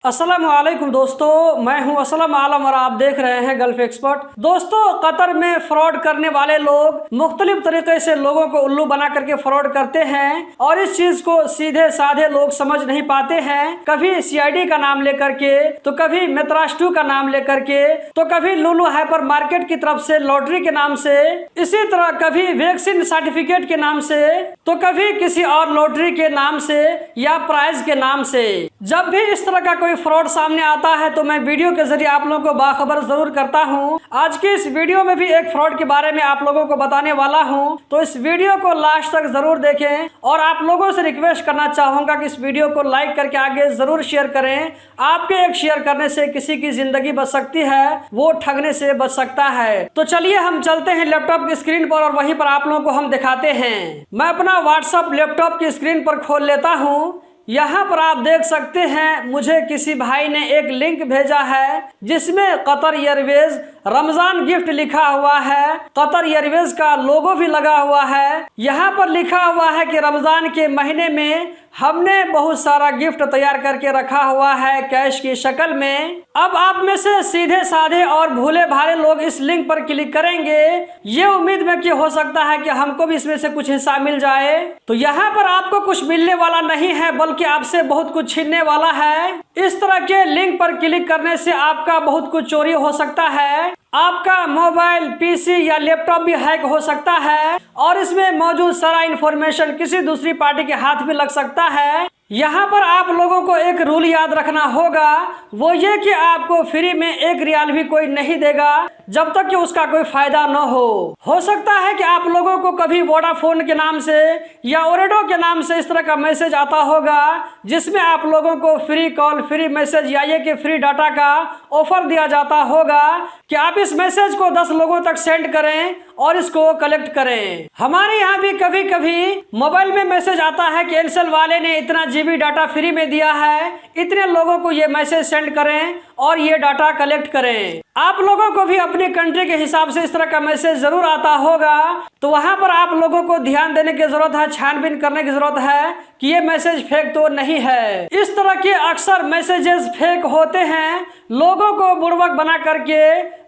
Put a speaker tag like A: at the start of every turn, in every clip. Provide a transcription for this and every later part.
A: अस्सलाम वालेकुम दोस्तों, मैं हूं असलम आलम और आप देख रहे हैं गल्फ एक्सपर्ट। दोस्तों, कतर में फ्रॉड करने वाले लोग मुख्तलिफ तरीके से लोगों को उल्लू बना करके फ्रॉड करते हैं और इस चीज को सीधे साधे लोग समझ नहीं पाते हैं। कभी सीआईडी का नाम लेकर के, तो कभी मेत्रास्टू का नाम लेकर के, तो कभी लुलु हाइपर मार्केट की तरफ से लॉटरी के नाम से, इसी तरह कभी वैक्सीन सर्टिफिकेट के नाम से, तो कभी किसी और लॉटरी के नाम से या प्राइज के नाम से। जब भी इस तरह का कोई फ्रॉड सामने आता है तो मैं वीडियो के जरिए आप लोगों को बाखबर जरूर करता हूं। आज की इस वीडियो में भी एक फ्रॉड के बारे में आप लोगों को बताने वाला हूं, तो इस वीडियो को लास्ट तक जरूर देखें और आप लोगों से रिक्वेस्ट करना चाहूंगा कि इस वीडियो को लाइक करके आगे जरूर शेयर करें। आपके एक शेयर करने से किसी की जिंदगी बच सकती है, वो ठगने से बच सकता है। तो चलिए हम चलते हैं लैपटॉप की स्क्रीन पर और वहीं पर आप लोगों को हम दिखाते हैं। मैं अपना व्हाट्सएप लैपटॉप की स्क्रीन पर खोल लेता हूँ। यहाँ पर आप देख सकते हैं मुझे किसी भाई ने एक लिंक भेजा है जिसमें कतर एयरवेज रमजान गिफ्ट लिखा हुआ है। कतर एयरवेज का लोगो भी लगा हुआ है। यहाँ पर लिखा हुआ है कि रमजान के महीने में हमने बहुत सारा गिफ्ट तैयार करके रखा हुआ है कैश की शक्ल में। अब आप में से सीधे साधे और भूले भाले लोग इस लिंक पर क्लिक करेंगे, ये उम्मीद में कि हो सकता है कि हमको भी इसमें से कुछ हिस्सा मिल जाए। तो यहाँ पर आपको कुछ मिलने वाला नहीं है, बल्कि आपसे बहुत कुछ छीनने वाला है। इस तरह के लिंक पर क्लिक करने से आपका बहुत कुछ चोरी हो सकता है। आपका मोबाइल, पीसी या लैपटॉप भी हैक हो सकता है और इसमें मौजूद सारा इंफॉर्मेशन किसी दूसरी पार्टी के हाथ में लग सकता है। यहाँ पर आप लोगों को एक रूल याद रखना होगा, वो ये कि आपको फ्री में एक रियाल भी कोई नहीं देगा जब तक कि उसका कोई फायदा न हो सकता है कि आप लोगों को कभी वोडाफोन के नाम से या ओरेडो के नाम से इस तरह का मैसेज आता होगा जिसमें आप लोगों को फ्री कॉल, फ्री मैसेज या ये कि फ्री डाटा का ऑफर दिया जाता होगा कि आप इस मैसेज को 10 लोगों तक सेंड करें और इसको कलेक्ट करें। हमारे यहाँ भी कभी कभी मोबाइल में मैसेज आता है कि एयरसेल वाले ने इतना जीबी डाटा फ्री में दिया है, इतने लोगों को ये मैसेज सेंड करें और ये डाटा कलेक्ट करें। आप लोगों को भी अपनी कंट्री के हिसाब से इस तरह का मैसेज जरूर आता होगा, तो वहां पर आप लोगों को ध्यान देने की जरूरत है, छानबीन करने की जरूरत है कि ये मैसेज फेक तो नहीं है। इस तरह के अक्सर मैसेजेस फेक होते हैं, लोगों को बुड़बक बना करके,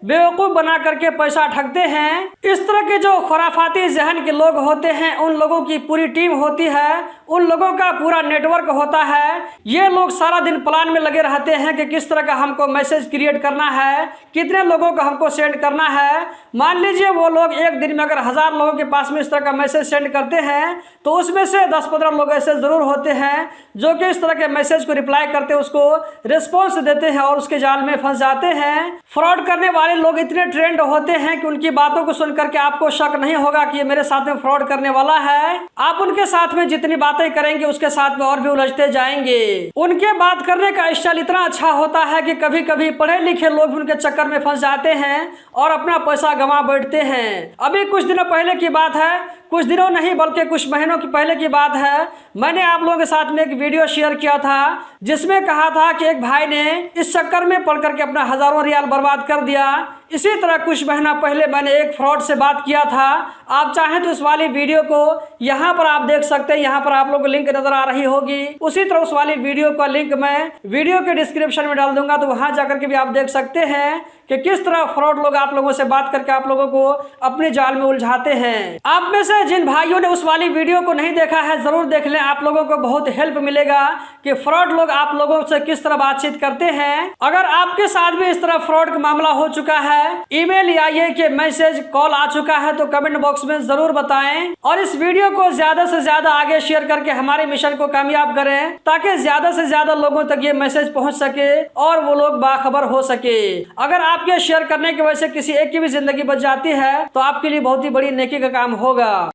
A: बेवकूफ बना करके पैसा ठगते हैं। इस तरह के जो खुराफाती जहन के लोग होते हैं, उन लोगों की पूरी टीम होती है, उन लोगों का पूरा नेटवर्क होता है। ये लोग सारा दिन प्लान में लगे रहते हैं कि किस तरह का हमको मैसेज क्रिएट करना है, कितने लोगों को हमको सेंड करना है। मान लीजिए वो लोग एक दिन में अगर 1000 लोगों के पास में इस तरह का मैसेज सेंड करते हैं, तो उसमें से 10-15 लोग ऐसे जरूर होते हैं जो कि इस तरह के मैसेज को रिप्लाई करते, उसको रिस्पॉन्स देते हैं और उसके जाल में फंस जाते हैं। फ्रॉड करने वाले लोग इतने ट्रेंड होते हैं कि उनकी बातों को सुन करके आपको शक नहीं होगा कि ये मेरे साथ में फ्रॉड करने वाला है। आप उनके साथ में जितनी बातें करेंगे उसके साथ में और भी उलझते जाएंगे। उनके बात करने का स्टाइल इतना अच्छा होता है कि कभी कभी पढ़े लिखे लोग उनके चक्कर में फंस जाते हैं और अपना पैसा गंवा बैठते हैं। अभी कुछ दिनों पहले की बात है, कुछ दिनों नहीं बल्कि कुछ महीनों की पहले की बात है, मैंने आप लोगों के साथ में एक वीडियो शेयर किया था जिसमें कहा था कि एक भाई ने इस चक्कर में पड़ करके अपना हजारों रियाल बर्बाद कर दिया। इसी तरह कुछ महीना पहले मैंने एक फ्रॉड से बात किया था। आप चाहें तो इस वाली वीडियो को यहाँ पर आप देख सकते हैं, यहाँ पर आप लोगों को लिंक नजर आ रही होगी। उसी तरह उस वाली वीडियो का लिंक मैं वीडियो के डिस्क्रिप्शन में डाल दूंगा, तो वहां जाकर के भी आप देख सकते हैं कि किस तरह फ्रॉड लोग आप लोगों से बात करके आप लोगों को अपने जाल में उलझाते हैं। आप में से जिन भाइयों ने उस वाली वीडियो को नहीं देखा है जरूर देख लें, आप लोगों को बहुत हेल्प मिलेगा कि फ्रॉड लोग आप लोगों से किस तरह बातचीत करते हैं। अगर आपके साथ भी इस तरह फ्रॉड का मामला हो चुका है, ईमेल या ये कि मैसेज, कॉल आ चुका है, तो कमेंट बॉक्स में जरूर बताएं और इस वीडियो को ज्यादा से ज्यादा आगे शेयर करके हमारे मिशन को कामयाब करें ताकि ज्यादा से ज्यादा लोगों तक ये मैसेज पहुंच सके और वो लोग बाखबर हो सके। अगर आपके शेयर करने की वजह से किसी एक की भी जिंदगी बच जाती है तो आपके लिए बहुत ही बड़ी नेकी का काम होगा।